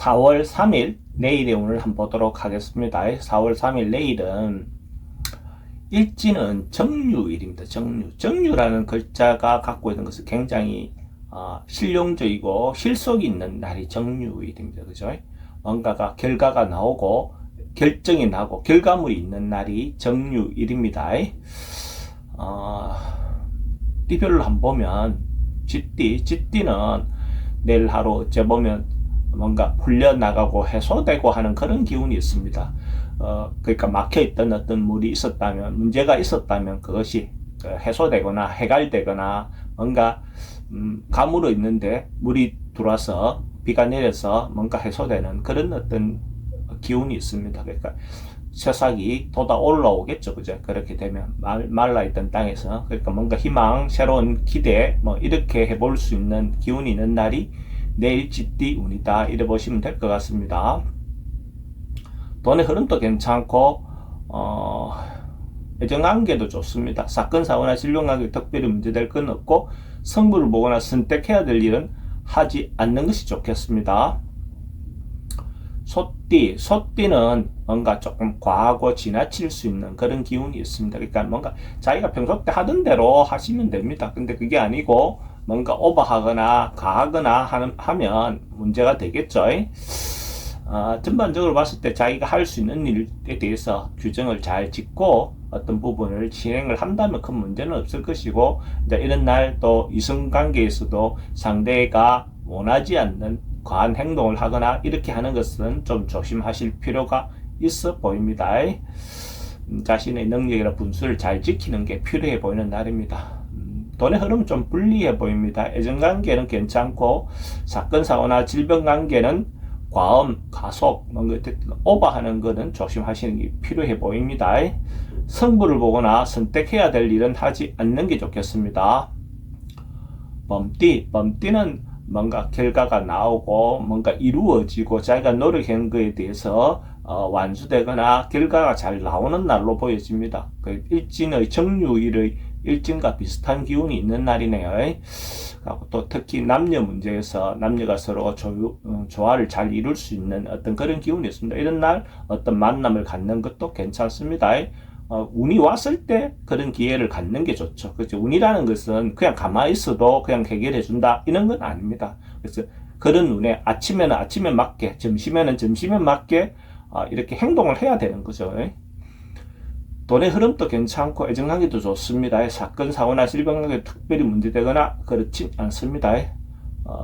4월 3일 내일의 운을 한번 보도록 하겠습니다. 4월 3일 내일은 일지는 정유일입니다. 정유라는 글자가 갖고 있는 것은 굉장히 실용적이고 실속이 있는 날이 정유일입니다. 그죠? 뭔가가 결과가 나오고 결정이 나고 결과물이 있는 날이 정유일입니다. 띠별로 한번 보면 쥐띠는 내일 하루 어째 보면 뭔가 풀려나가고 해소되고 하는 그런 기운이 있습니다. 그러니까 막혀있던 어떤 물이 있었다면, 문제가 있었다면 그것이 해소되거나 해갈되거나 뭔가 가물어 있는데 물이 들어와서 비가 내려서 뭔가 해소되는 그런 어떤 기운이 있습니다. 그러니까 새싹이 돋아 올라오겠죠. 그죠? 그렇게 되면 말라있던 땅에서. 그러니까 뭔가 희망, 새로운 기대 뭐 이렇게 해볼 수 있는 기운이 있는 날이 내일 쥐띠 운이다, 이래 보시면 될 것 같습니다. 돈의 흐름도 괜찮고 애정관계도 좋습니다. 사건 사고나 진로관계 특별히 문제될 건 없고 성부를 보거나 선택해야 될 일은 하지 않는 것이 좋겠습니다. 소띠는 뭔가 조금 과하고 지나칠 수 있는 그런 기운이 있습니다. 그러니까 뭔가 자기가 평소 때 하던 대로 하시면 됩니다. 근데 그게 아니고 뭔가 오버하거나 과하거나 하면 문제가 되겠죠. 전반적으로 봤을 때 자기가 할 수 있는 일에 대해서 규정을 잘 짓고 어떤 부분을 진행을 한다면 큰 문제는 없을 것이고, 이제 이런 날 또 이성관계에서도 상대가 원하지 않는 과한 행동을 하거나 이렇게 하는 것은 좀 조심하실 필요가 있어 보입니다. 자신의 능력이나 분수를 잘 지키는 게 필요해 보이는 날입니다. 돈의 흐름은 좀 불리해 보입니다. 애정관계는 괜찮고 사건 사고나 질병 관계는 과음, 가속, 오버하는 것은 조심하시는 게 필요해 보입니다. 성부를 보거나 선택해야 될 일은 하지 않는 게 좋겠습니다. 범띠는 뭔가 결과가 나오고 뭔가 이루어지고 자기가 노력한 것에 대해서 완수되거나 결과가 잘 나오는 날로 보여집니다. 그 일진의 정유일의 일진과 비슷한 기운이 있는 날이네요. 또 특히 남녀 문제에서 남녀가 서로 조화를 잘 이룰 수 있는 어떤 그런 기운이 있습니다. 이런 날 어떤 만남을 갖는 것도 괜찮습니다. 운이 왔을 때 그런 기회를 갖는 게 좋죠. 그렇죠? 운이라는 것은 그냥 가만히 있어도 그냥 해결해 준다, 이런 건 아닙니다. 그래서 그런 운에 아침에는 아침에 맞게, 점심에는 점심에 맞게 이렇게 행동을 해야 되는 거죠. 돈의 흐름도 괜찮고 애정관계도 좋습니다. 사건 사고나 질병관계 특별히 문제되거나 그렇진 않습니다.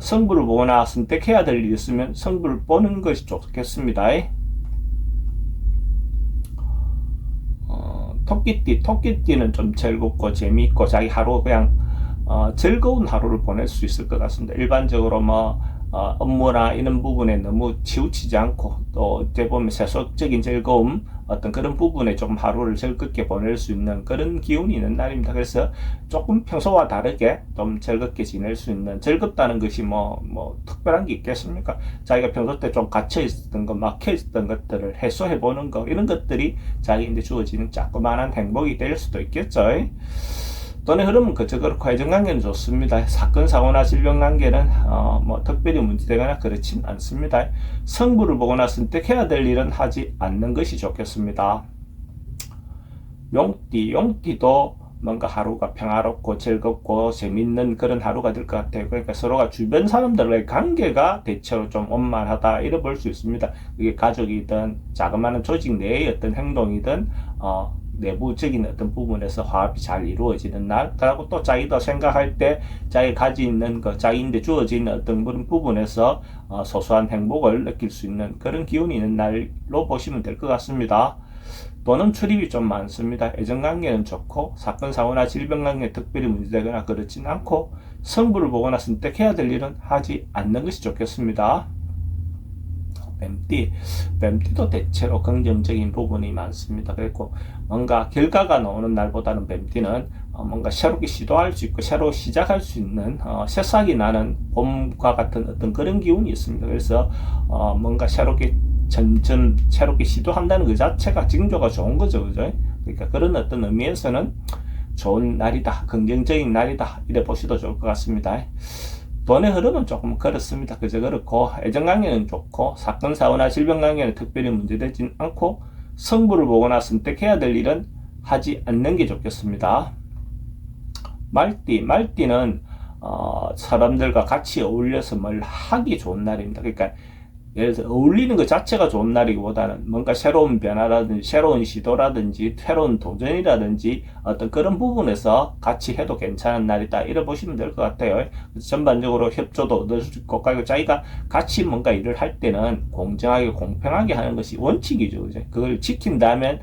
성부를 보거나 선택해야 될 일이 있으면 성부를 보는 것이 좋겠습니다. 토끼띠는 좀 즐겁고 재미있고 자기 하루 그냥 즐거운 하루를 보낼 수 있을 것 같습니다. 일반적으로 업무나 이런 부분에 너무 치우치지 않고 또 어떻게 보면 세속적인 즐거움, 어떤 그런 부분에 조금 하루를 즐겁게 보낼 수 있는 그런 기운이 있는 날입니다. 그래서 조금 평소와 다르게 좀 즐겁게 지낼 수 있는, 즐겁다는 것이 뭐 특별한 게 있겠습니까? 자기가 평소 때 좀 갇혀 있었던 것, 막혀 있었던 것들을 해소해 보는 거, 이런 것들이 자기한테 주어지는 자그마한 행복이 될 수도 있겠죠. 돈의 흐름은 그저 그렇고 애정관계는 좋습니다. 사건 사고나 질병 관계는 특별히 문제되거나 그렇진 않습니다. 성부를 보거나 선택해야 될 일은 하지 않는 것이 좋겠습니다. 용띠도 뭔가 하루가 평화롭고 즐겁고 재밌는 그런 하루가 될 것 같아요. 그러니까 서로가 주변 사람들과의 관계가 대체로 좀 원만하다, 이래 볼 수 있습니다. 그게 가족이든 자그마한 조직 내의 어떤 행동이든 내부적인 어떤 부분에서 화합이 잘 이루어지는 날, 그리고 또 자기도 생각할 때 자기 가지고 있는 것, 자기인데 주어진 어떤 그런 부분에서 소소한 행복을 느낄 수 있는 그런 기운이 있는 날로 보시면 될 것 같습니다. 돈은 출입이 좀 많습니다. 애정관계는 좋고 사건 사고나 질병관계 특별히 문제되거나 그렇진 않고 성부를 보거나 선택해야 될 일은 하지 않는 것이 좋겠습니다. 뱀띠도 대체로 긍정적인 부분이 많습니다. 그리고 뭔가 결과가 나오는 날보다는 뱀띠는 뭔가 새롭게 시도할 수 있고 새로 시작할 수 있는 새싹이 나는 봄과 같은 어떤 그런 기운이 있습니다. 그래서 뭔가 새롭게 시도한다는 그 자체가 징조가 좋은 거죠. 그죠? 그러니까 그런 어떤 의미에서는 좋은 날이다, 긍정적인 날이다, 이래 보셔도 좋을 것 같습니다. 돈의 흐름은 조금 그렇습니다. 그저 그렇고 애정관계는 좋고 사건 사고나 질병관계는 특별히 문제되진 않고 성부를 보거나 선택해야 될 일은 하지 않는 게 좋겠습니다. 말띠는 사람들과 같이 어울려서 뭘 하기 좋은 날입니다. 그러니까 예를 들어 어울리는 것 자체가 좋은 날이기보다는 뭔가 새로운 변화라든지 새로운 시도라든지 새로운 도전이라든지 어떤 그런 부분에서 같이 해도 괜찮은 날이다 이래 보시면 될 것 같아요. 전반적으로 협조도 얻을 수 있고 자기가 같이 뭔가 일을 할 때는 공정하게 공평하게 하는 것이 원칙이죠. 그죠? 그걸 지킨다면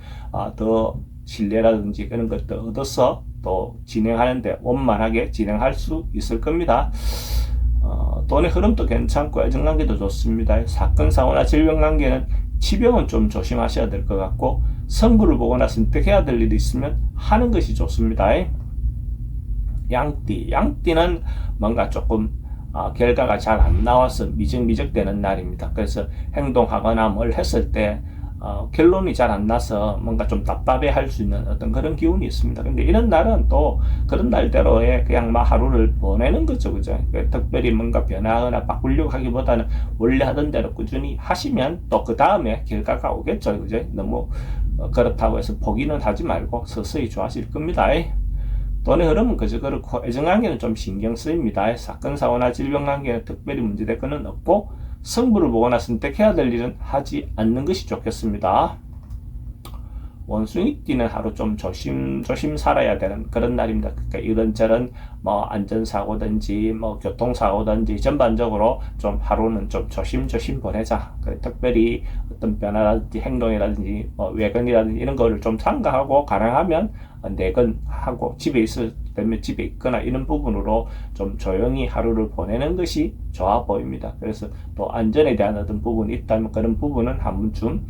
더 신뢰라든지 그런 것도 얻어서 또 진행하는데 원만하게 진행할 수 있을 겁니다. 돈의 흐름도 괜찮고 애정관계도 좋습니다. 사건 사고나 질병관계는 치병은 좀 조심하셔야 될 것 같고 성부를 보거나 선택해야 될 일이 있으면 하는 것이 좋습니다. 양띠는 뭔가 조금 결과가 잘 안 나와서 미적미적되는 날입니다. 그래서 행동하거나 뭘 했을 때 결론이 잘 안 나서 뭔가 좀 답답해 할 수 있는 어떤 그런 기운이 있습니다. 근데 이런 날은 또 그런 날대로의 그냥 막 하루를 보내는 거죠. 그죠? 특별히 뭔가 변화하거나 바꾸려고 하기보다는 원래 하던 대로 꾸준히 하시면 또 그 다음에 결과가 오겠죠. 그죠? 너무 그렇다고 해서 포기는 하지 말고 서서히 좋아질 겁니다. 돈의 흐름은 그저 그렇고 애정관계는 좀 신경 쓰입니다. 사건 사고나 질병관계는 특별히 문제될 것은 없고 성부를 보거나 선택해야 될 일은 하지 않는 것이 좋겠습니다. 원숭이띠는 하루 좀 조심 살아야 되는 그런 날입니다. 그러니까 이런저런 안전사고든지 교통사고든지 전반적으로 좀 하루는 좀 조심 보내자. 특별히 어떤 변화라든지 행동이라든지 외근이라든지 이런 거를 좀 삼가하고 가능하면 내근하고 집에 있을 때면 집에 있거나 이런 부분으로 좀 조용히 하루를 보내는 것이 좋아 보입니다. 그래서 또 안전에 대한 어떤 부분이 있다면 그런 부분은 한 번쯤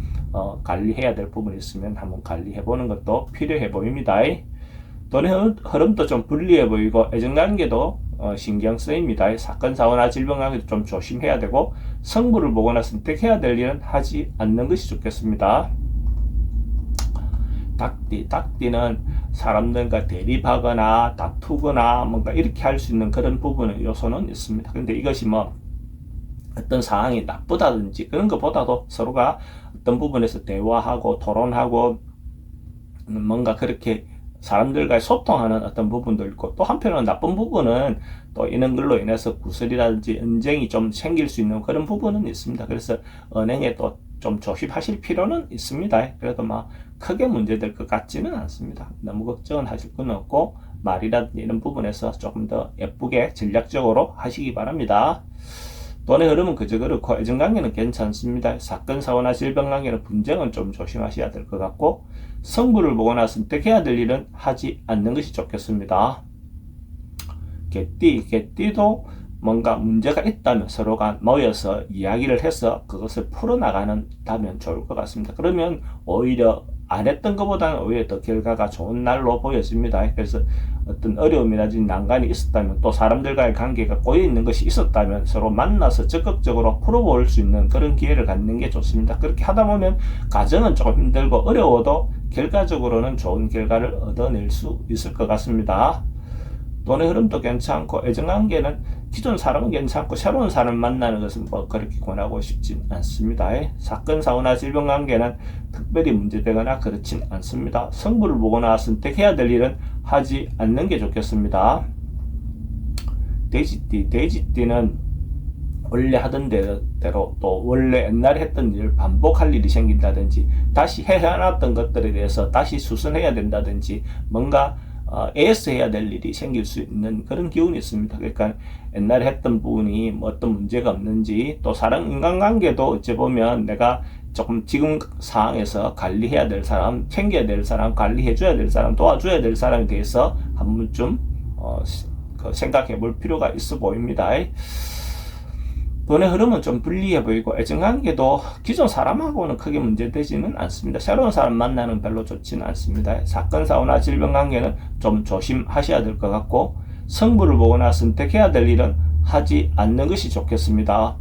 관리해야 될 부분이 있으면 한번 관리해 보는 것도 필요해 보입니다. 돈의 흐름도 좀 불리해 보이고 애정관계도 신경 쓰입니다. 사건 사고나 질병관계도 좀 조심해야 되고 성부를 보거나 선택해야 될 일은 하지 않는 것이 좋겠습니다. 닭띠는 사람들과 대립하거나 다투거나 뭔가 이렇게 할 수 있는 그런 부분은 요소는 있습니다. 근데 이것이 어떤 상황이 나쁘다든지 그런 것보다도 서로가 어떤 부분에서 대화하고 토론하고 뭔가 그렇게 사람들과 소통하는 어떤 부분도 있고 또 한편으로는 나쁜 부분은 또 이런 걸로 인해서 구설이라든지 언쟁이 좀 생길 수 있는 그런 부분은 있습니다. 그래서 은행에 또 좀 조심하실 필요는 있습니다. 그래도 크게 문제될 것 같지는 않습니다. 너무 걱정은 하실 건 없고 말이라든지 이런 부분에서 조금 더 예쁘게 전략적으로 하시기 바랍니다. 돈의 흐름은 그저 그렇고 애정관계는 괜찮습니다. 사건 사고나 질병관계는 분쟁은 좀 조심하셔야 될 것 같고 성부를 보거나 선택해야 될 일은 하지 않는 것이 좋겠습니다. 개띠도 뭔가 문제가 있다면 서로가 모여서 이야기를 해서 그것을 풀어나가는다면 좋을 것 같습니다. 그러면 오히려 안 했던 것보다는 오히려 더 결과가 좋은 날로 보여집니다. 그래서 어떤 어려움이라든지 난관이 있었다면 또 사람들과의 관계가 꼬여있는 것이 있었다면 서로 만나서 적극적으로 풀어볼 수 있는 그런 기회를 갖는 게 좋습니다. 그렇게 하다 보면 과정은 조금 힘들고 어려워도 결과적으로는 좋은 결과를 얻어낼 수 있을 것 같습니다. 돈의 흐름도 괜찮고 애정관계는 기존 사람은 괜찮고 새로운 사람 만나는 것은 그렇게 권하고 싶진 않습니다. 사건 사고나 질병관계는 특별히 문제되거나 그렇진 않습니다. 성부를 보거나 선택해야 될 일은 하지 않는 게 좋겠습니다. 돼지띠는 원래 하던 대로 또 원래 옛날에 했던 일을 반복할 일이 생긴다든지 다시 해놨던 것들에 대해서 다시 수선해야 된다든지 뭔가 애써 해야 될 일이 생길 수 있는 그런 기운이 있습니다. 그러니까 옛날에 했던 부분이 어떤 문제가 없는지 또 인간관계도 어찌 보면 내가 조금 지금 상황에서 관리해야 될 사람, 챙겨야 될 사람, 관리해줘야 될 사람, 도와줘야 될 사람에 대해서 한 번쯤 생각해 볼 필요가 있어 보입니다. 돈의 흐름은 좀 불리해 보이고 애정관계도 기존 사람하고는 크게 문제되지는 않습니다. 새로운 사람 만나는 별로 좋지는 않습니다. 사건 사고나 질병관계는 좀 조심하셔야 될 것 같고 성부를 보거나 선택해야 될 일은 하지 않는 것이 좋겠습니다.